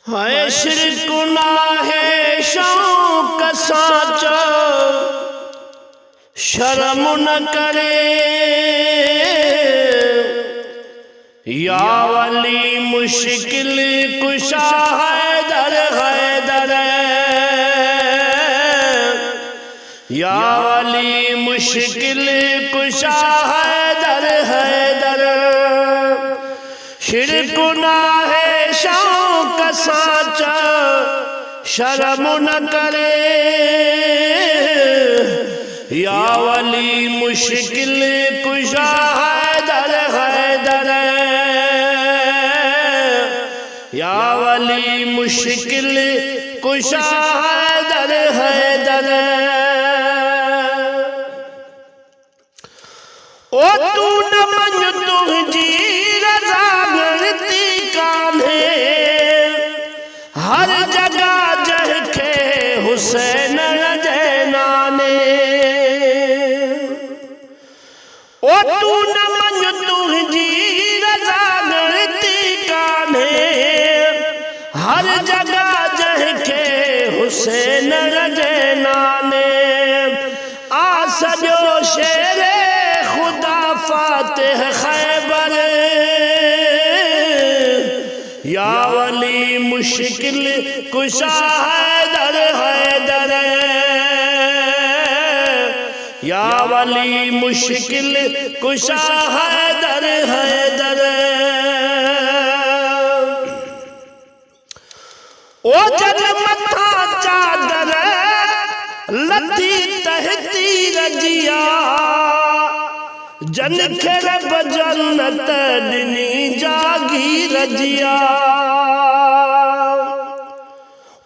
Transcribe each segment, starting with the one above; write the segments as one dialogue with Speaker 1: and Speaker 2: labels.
Speaker 1: है शिर्क गुनाह है शौक साचा, शर्म न करे या वली मुश्किल कुशा हैदर हैदर, या वली मुश्किल कुशा हैदर हैदर। शिर्क गुनाह है शौक साचा, शर्म न करे या वली मुश्किल कुशा हैदर हैदर, या वली मुश्किल कुशा हैदर हैदर। ओ तू न मन तुझी रज़ा गणती कान्हे, हर जगह जहके हुसैन जैनाने। ओ तू न मन तुझी रज़ा गणती कान्हे, हर जगह जहके हुसैन जैनाने। आ सजो शेरे खुदा फातिह खैबर, या वली मुश्किल कुशा हैदर हैदर, या वली मुश्किल कुशा हैदर हैदर। ओ जग मथा चादर लती तहती रजिया, जन खे रब जन्नत दिनी जागी रजिया।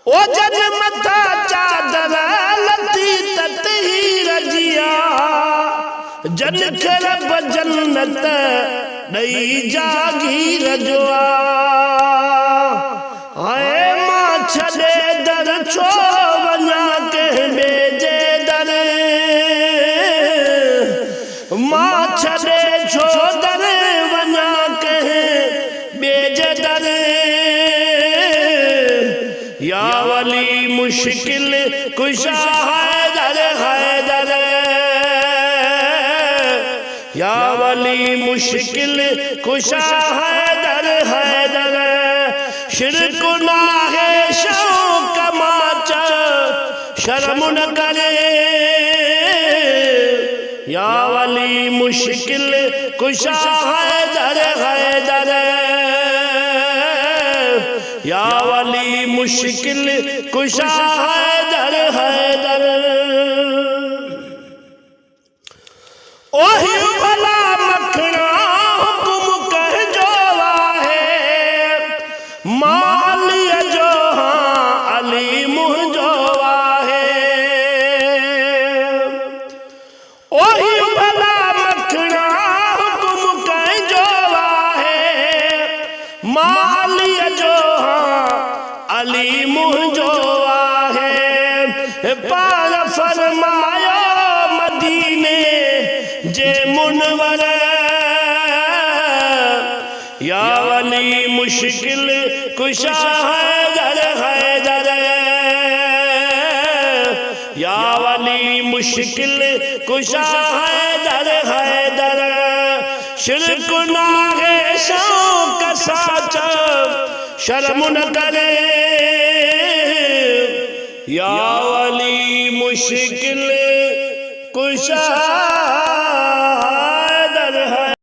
Speaker 1: ओ जन मथा चादर लती तहती रजिया, जन खे रब जन्नत दई जागी रजवा। आए मां छड़े दर छो वञा के बेजे दर, मां छड़े छो दर वञा के बेजे दर। या वली मुश्किल कुशा हैदर हैदर, या वली मुश्किल कुशा हैदर हैदर। शिर्क गुनाह है शौक माचा, शर्म न करे या वली मुश्किल कुशा हैदर हैदर, या वली मुश्किल कुशा हैदर हैदर। ओही भला मखना हुक्म कह जो वाहे, माल जो हाँ अली मुँह जो वाहे। ओही भला मखना हुक्म कह जो वाहे, माल जो हाँ अली मुँह जो वाहे। पार फरमायो मदीने जे मुनवर, या वली मुश्किल कुशा हैदर हैदर, या वली मुश्किल कुशा हैदर हैदर। शिर्क गुनाह है शौक साचा, शर्म न करे या वली मुश्किल कुशा